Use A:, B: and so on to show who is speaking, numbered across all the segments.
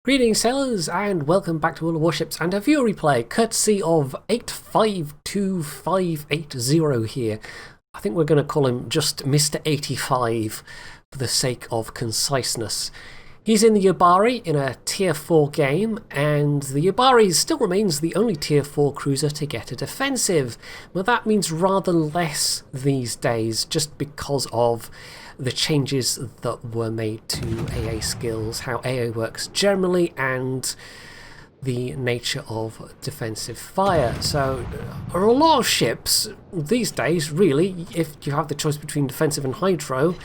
A: Greetings sailors and welcome back to All the Warships and a viewer replay courtesy of 852580 here. I think we're going to call him just Mr. 85 for the sake of conciseness. He's in the Yubari in a tier 4 game, and the Yubari still remains the only tier 4 cruiser to get a defensive. Well, that means rather less these days just because of the changes that were made to AA skills, how AA works generally, and the nature of defensive fire. So a lot of ships these days, really, if you have the choice between defensive and hydro,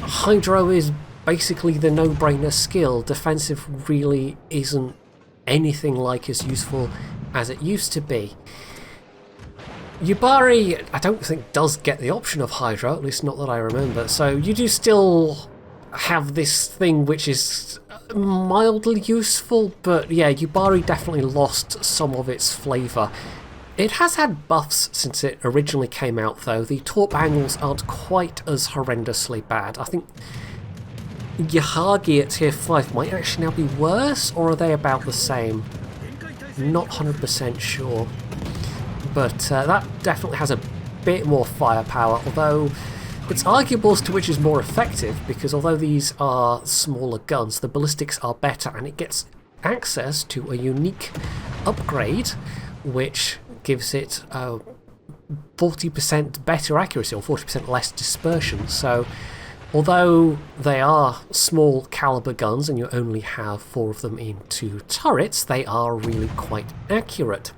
A: hydro is basically the no-brainer skill. Defensive really isn't anything like as useful as it used to be. Yubari, I don't think, does get the option of hydro, at least not that I remember, so you do still have this thing which is mildly useful, but yeah, Yubari definitely lost some of its flavour. It has had buffs since it originally came out though. The torp angles aren't quite as horrendously bad. I think Yahagi at tier 5 might actually now be worse, or are they about the same? Not 100% sure. But that definitely has a bit more firepower, although it's arguable as to which is more effective, because although these are smaller guns, the ballistics are better, and it gets access to a unique upgrade which gives it 40% better accuracy or 40% less dispersion. So although they are small caliber guns and you only have 4 of them in 2 turrets, they are really quite accurate.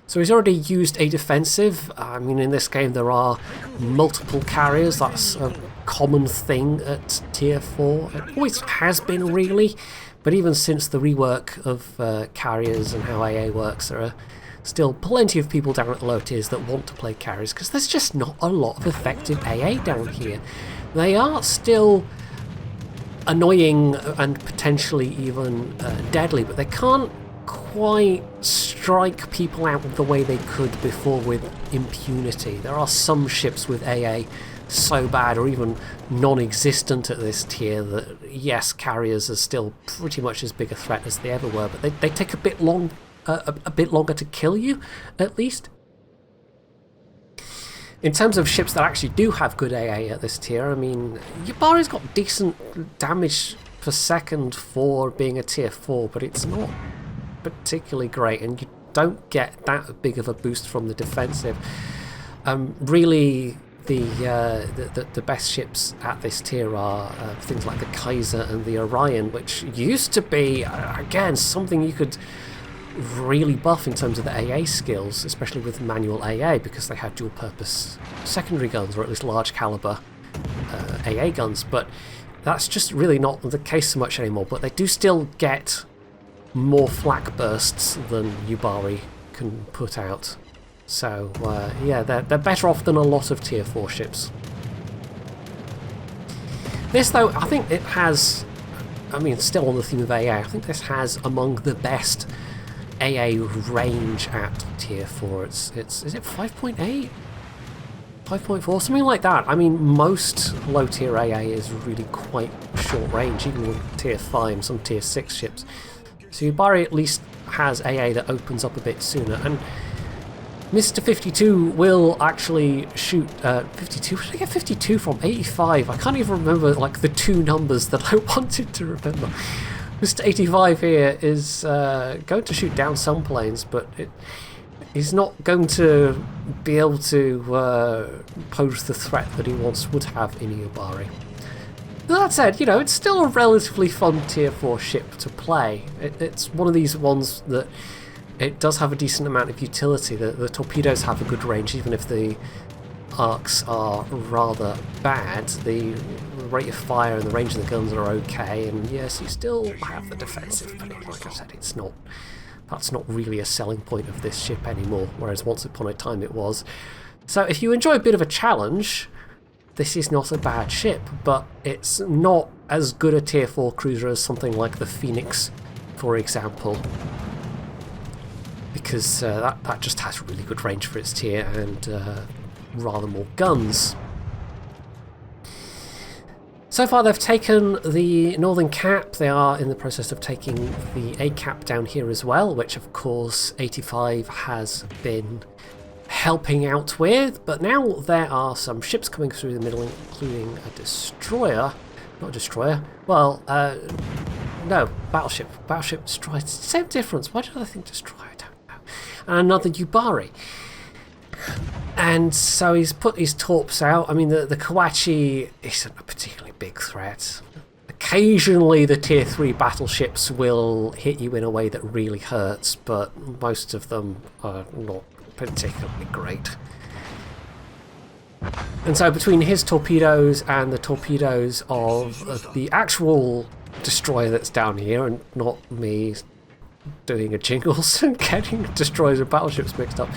A: So he's already used a defensive. I mean, in this game there are multiple carriers. That's a common thing at tier 4. It always has been, really, but even since the rework of carriers and how AA works, there are still plenty of people down at the low tiers that want to play carriers because there's just not a lot of effective AA down here. They are still annoying and potentially even deadly, but they can't quite strike people out the way they could before with impunity. There are some ships with AA so bad or even non-existent at this tier that yes, carriers are still pretty much as big a threat as they ever were, but they take a bit longer to kill you, at least. In terms of ships that actually do have good AA at this tier, I mean, Yubari's got decent damage per second for being a tier 4, but it's not particularly great, and you don't get that big of a boost from the defensive. Really, the best ships at this tier are things like the Kaiser and the Orion, which used to be, again, something you could really buff in terms of the AA skills, especially with manual AA, because they have dual purpose secondary guns, or at least large caliber AA guns, but that's just really not the case so much anymore. But they do still get more flak bursts than Yubari can put out. So yeah, they're better off than a lot of tier 4 ships. This though, I think it has, I mean, still on the theme of AA, I think this has among the best AA range at tier 4. Is it 5.8? 5.4? Something like that. I mean, most low tier AA is really quite short range, even with tier 5, some tier 6 ships. So Yubari at least has AA that opens up a bit sooner, and Mr. 52 will actually shoot 52. Where did I get 52 from? 85. I can't even remember like the 2 numbers that I wanted to remember. Mr. 85 here is going to shoot down some planes, but he's not going to be able to pose the threat that he once would have in Yubari. That said, you know, it's still a relatively fun tier 4 ship to play. It's one of these ones that it does have a decent amount of utility. The torpedoes have a good range, even if the arcs are rather bad. The rate of fire and the range of the guns are okay, and yes, you still have the defensive, but like I said, that's not really a selling point of this ship anymore, whereas once upon a time it was. So if you enjoy a bit of a challenge, this is not a bad ship, but it's not as good a tier 4 cruiser as something like the Phoenix, for example, because that just has really good range for its tier and rather more guns. So far they've taken the northern cap. They are in the process of taking the A cap down here as well, which of course 85 has been helping out with. But now there are some ships coming through the middle, including a destroyer. Not a destroyer. Well, no, battleship. Battleship destroyer. Same difference. Why did I think destroyer? I don't know. And another Yubari. And so he's put his torps out. I mean, the Kawachi isn't a particularly big threat. Occasionally the tier 3 battleships will hit you in a way that really hurts, but most of them are not particularly great. And so between his torpedoes and the torpedoes of the actual destroyer that's down here, and not me doing a jingles and getting destroyers and battleships mixed up,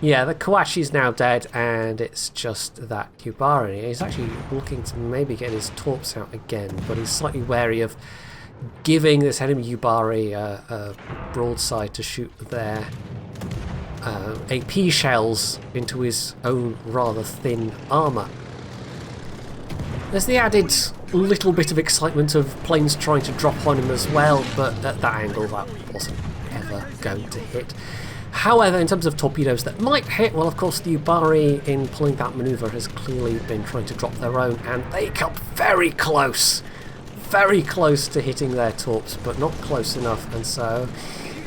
A: yeah, the Kawachi's now dead, and it's just that Yubari. He's actually looking to maybe get his torps out again, but he's slightly wary of giving this enemy Yubari a broadside to shoot their AP shells into his own rather thin armour. There's the added little bit of excitement of planes trying to drop on him as well, but at that angle that wasn't ever going to hit. However, in terms of torpedoes that might hit, well, of course, the Yubari, in pulling that manoeuvre, has clearly been trying to drop their own, and they come very close to hitting their torps, but not close enough, and so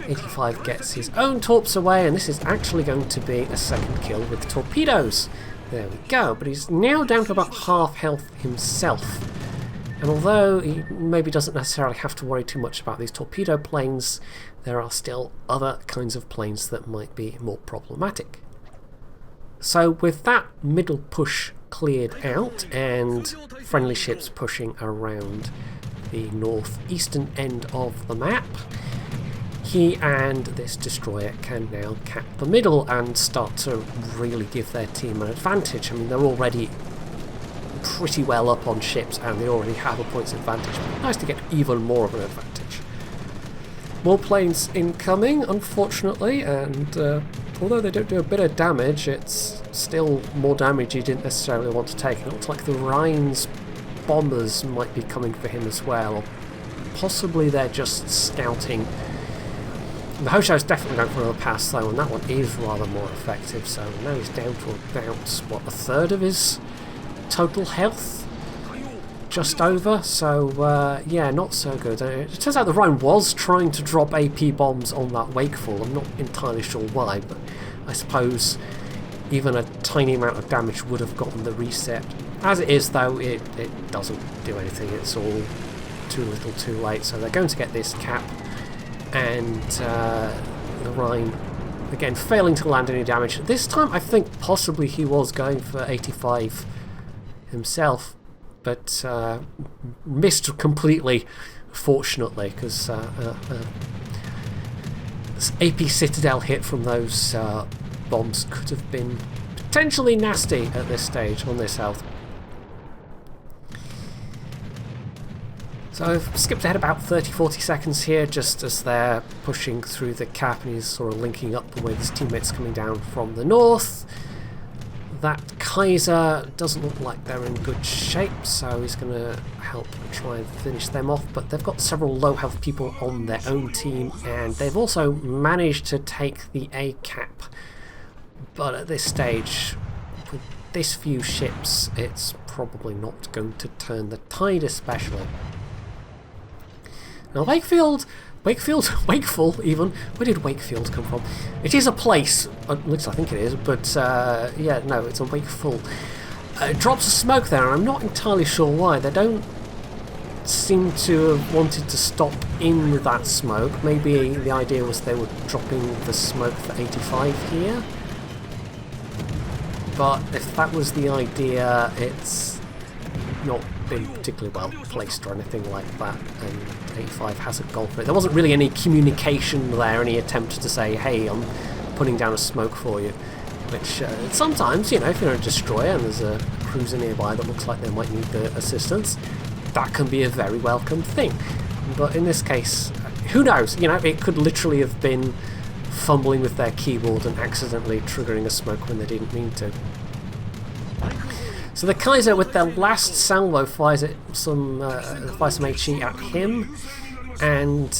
A: 85 gets his own torps away, and this is actually going to be a second kill with torpedoes. There we go, but he's now down to about half health himself. And although he maybe doesn't necessarily have to worry too much about these torpedo planes, there are still other kinds of planes that might be more problematic. So with that middle push cleared out and friendly ships pushing around the northeastern end of the map, he and this destroyer can now cap the middle and start to really give their team an advantage. I mean, they're already pretty well up on ships and they already have a points advantage, but nice to get even more of an advantage. More planes incoming, unfortunately, and although they don't do a bit of damage, it's still more damage you didn't necessarily want to take. It looks like the Rhine's bombers might be coming for him as well, or possibly they're just scouting. The Hosho's definitely going for another pass though, and that one is rather more effective, so now he's down to about, what, a third of his total health? Just over, so yeah, not so good. It turns out the Rhine was trying to drop AP bombs on that wakeful. I'm not entirely sure why, but I suppose even a tiny amount of damage would have gotten the reset. As it is though, it doesn't do anything. It's all too little too late, so they're going to get this cap, and the Rhine again failing to land any damage. This time I think possibly he was going for 85 himself, but missed completely, fortunately, because this AP Citadel hit from those bombs could have been potentially nasty at this stage on this health. So I've skipped ahead about 30-40 seconds here, just as they're pushing through the cap, and he's sort of linking up with his teammates coming down from the north. That Kaiser doesn't look like they're in good shape, so he's going to help try and finish them off, but they've got several low health people on their own team, and they've also managed to take the A cap. But at this stage, with this few ships, it's probably not going to turn the tide especially. Now Wakeful even, where did Wakefield come from? It is a place, at least I think it is, but yeah, no, it's a Wakeful. It drops a smoke there, and I'm not entirely sure why. They don't seem to have wanted to stop in that smoke. Maybe the idea was they were dropping the smoke for 85 here. But if that was the idea, it's not been particularly well placed or anything like that, and 85 hasn't gone for it. There wasn't really any communication there, any attempt to say, hey, I'm putting down a smoke for you, which sometimes, you know, if you're a destroyer and there's a cruiser nearby that looks like they might need the assistance, that can be a very welcome thing. But in this case, who knows, you know, it could literally have been fumbling with their keyboard and accidentally triggering a smoke when they didn't mean to. So the Kaiser with their last salvo fires some HE at him, and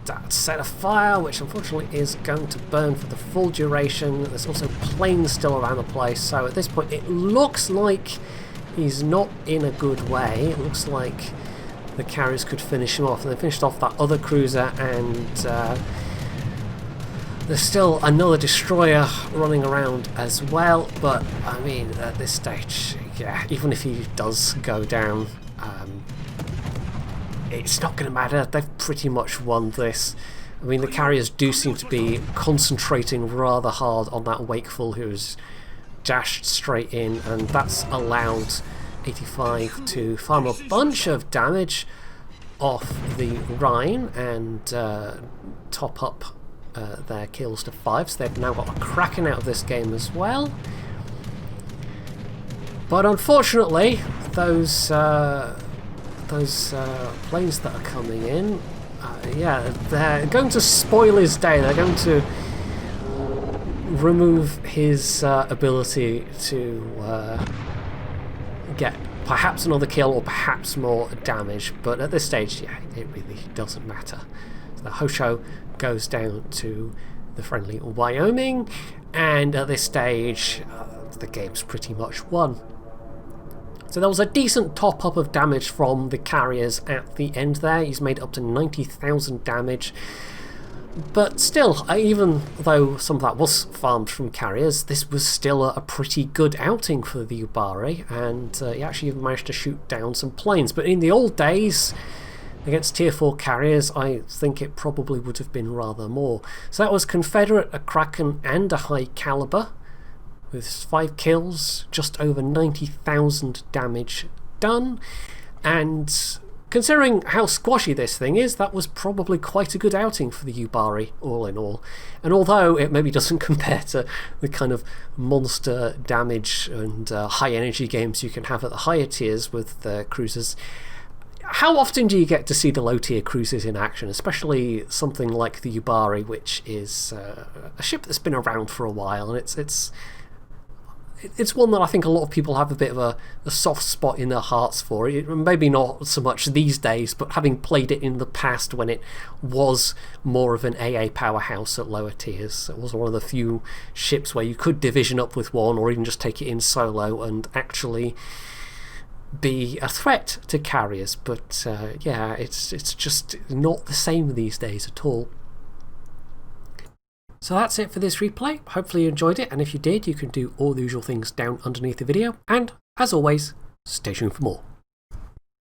A: that set a fire, which unfortunately is going to burn for the full duration. There's also planes still around the place, so at this point it looks like he's not in a good way. It looks like the carriers could finish him off, and they finished off that other cruiser, and there's still another destroyer running around as well. But I mean, at this stage, yeah, even if he does go down, it's not going to matter. They've pretty much won this. I mean, the carriers do seem to be concentrating rather hard on that Wakeful, who's dashed straight in, and that's allowed 85 to farm a bunch of damage off the Rhine and top up their kills to 5, so they've now got a Kraken out of this game as well. But unfortunately, those planes that are coming in, yeah, they're going to spoil his day. They're going to remove his ability to get perhaps another kill or perhaps more damage. But at this stage, yeah, it really doesn't matter. So the Hosho goes down to the friendly Wyoming, and at this stage, the game's pretty much won. So there was a decent top up of damage from the carriers at the end there. He's made up to 90,000 damage. But still, even though some of that was farmed from carriers, this was still a pretty good outing for the Yubari, and he actually even managed to shoot down some planes. But in the old days, against tier 4 carriers, I think it probably would have been rather more. So that was Confederate, a Kraken and a High Caliber, with 5 kills, just over 90,000 damage done. And considering how squashy this thing is, that was probably quite a good outing for the Yubari, all in all. And although it maybe doesn't compare to the kind of monster damage and high energy games you can have at the higher tiers with cruisers, how often do you get to see the low tier cruisers in action, especially something like the Yubari, which is a ship that's been around for a while, and it's one that I think a lot of people have a bit of a soft spot in their hearts for. Maybe not so much these days, but having played it in the past when it was more of an AA powerhouse at lower tiers. It was one of the few ships where you could division up with one, or even just take it in solo and actually be a threat to carriers. But yeah, it's just not the same these days at all. So that's it for this replay. Hopefully you enjoyed it, and if you did, you can do all the usual things down underneath the video, and as always, stay tuned for more.